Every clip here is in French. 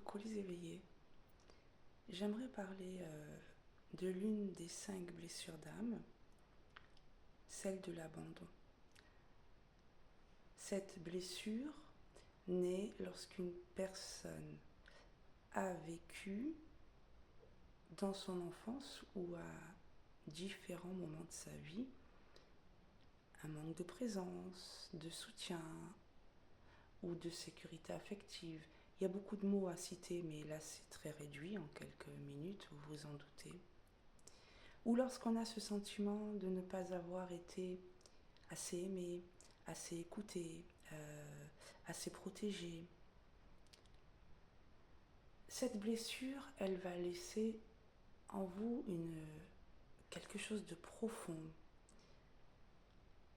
Coucou les éveillés. J'aimerais parler de l'une des 5 blessures d'âme, celle de l'abandon. Cette blessure naît lorsqu'une personne a vécu dans son enfance ou à différents moments de sa vie un manque de présence, de soutien ou de sécurité affective. Il y a beaucoup de mots à citer, mais là c'est très réduit en quelques minutes, vous vous en doutez. Ou lorsqu'on a ce sentiment de ne pas avoir été assez aimé, assez écouté, assez protégé. Cette blessure, elle va laisser en vous quelque chose de profond.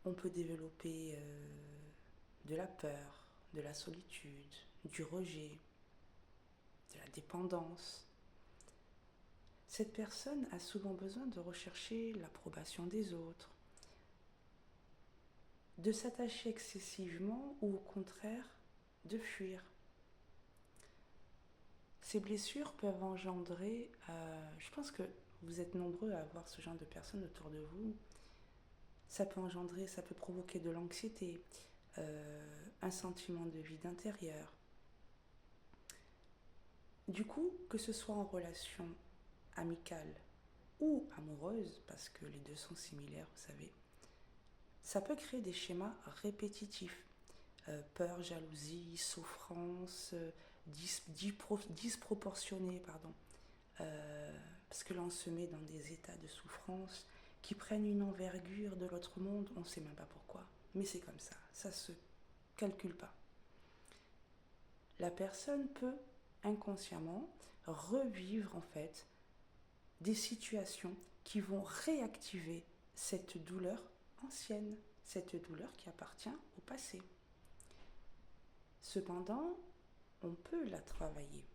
On peut développer de la peur, de la solitude, du rejet, de la dépendance. Cette personne a souvent besoin de rechercher l'approbation des autres, de s'attacher excessivement ou au contraire de fuir. Ces blessures peuvent engendrer, je pense que vous êtes nombreux à avoir ce genre de personnes autour de vous, ça peut provoquer de l'anxiété, un sentiment de vide intérieur. Du coup, que ce soit en relation amicale ou amoureuse, parce que les deux sont similaires, vous savez, ça peut créer des schémas répétitifs. Peur, jalousie, souffrance, disproportionnée, pardon. Parce que là, on se met dans des états de souffrance qui prennent une envergure de l'autre monde, on ne sait même pas pourquoi. Mais c'est comme ça ne se calcule pas. La personne peut inconsciemment revivre en fait des situations qui vont réactiver cette douleur ancienne, cette douleur qui appartient au passé. Cependant, on peut la travailler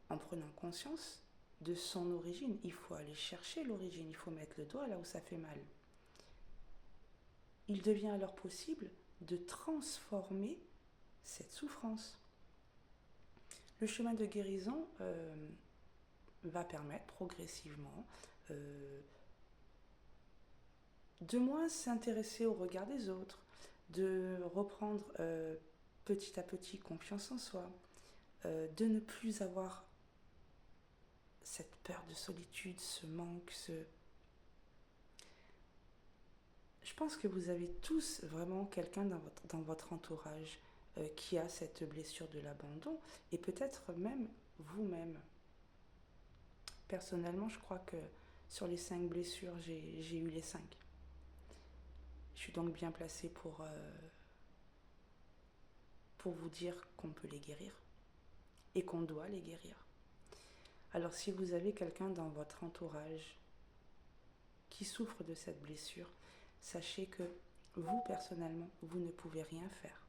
en prenant conscience de son origine. Il faut aller chercher l'origine, il faut mettre le doigt là où ça fait mal. Il devient alors possible de transformer cette souffrance. Le chemin de guérison va permettre progressivement de moins s'intéresser au regard des autres, de reprendre petit à petit confiance en soi, de ne plus avoir cette peur de solitude, ce manque, Je pense que vous avez tous vraiment quelqu'un dans votre entourage qui a cette blessure de l'abandon et peut-être même vous-même. Personnellement, je crois que sur les 5 blessures, j'ai eu les 5. Je suis donc bien placée pour vous dire qu'on peut les guérir et qu'on doit les guérir. Alors si vous avez quelqu'un dans votre entourage qui souffre de cette blessure, sachez que vous, personnellement, vous ne pouvez rien faire.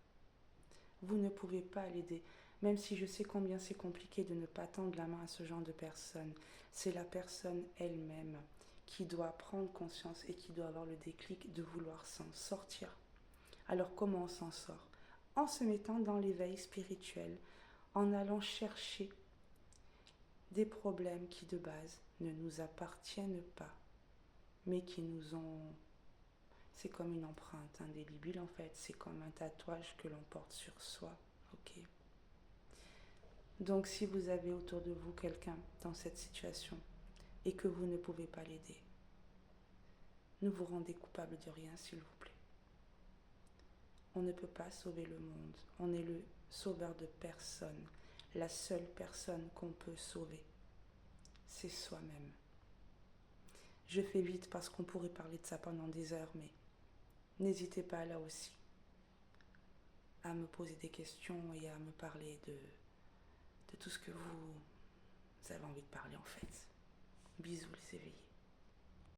Vous ne pouvez pas l'aider. Même si je sais combien c'est compliqué de ne pas tendre la main à ce genre de personne, c'est la personne elle-même qui doit prendre conscience et qui doit avoir le déclic de vouloir s'en sortir. Alors comment on s'en sort? En se mettant dans l'éveil spirituel, en allant chercher des problèmes qui de base ne nous appartiennent pas, mais qui nous ont... C'est comme une empreinte indélébile en fait, c'est comme un tatouage que l'on porte sur soi, ok? Donc si vous avez autour de vous quelqu'un dans cette situation et que vous ne pouvez pas l'aider, ne vous rendez coupable de rien s'il vous plaît. On ne peut pas sauver le monde, on est le sauveur de personne. La seule personne qu'on peut sauver, c'est soi-même. Je fais vite parce qu'on pourrait parler de ça pendant des heures, mais n'hésitez pas là aussi à me poser des questions et à me parler de tout ce que vous avez envie de parler en fait. Bisous les éveillés.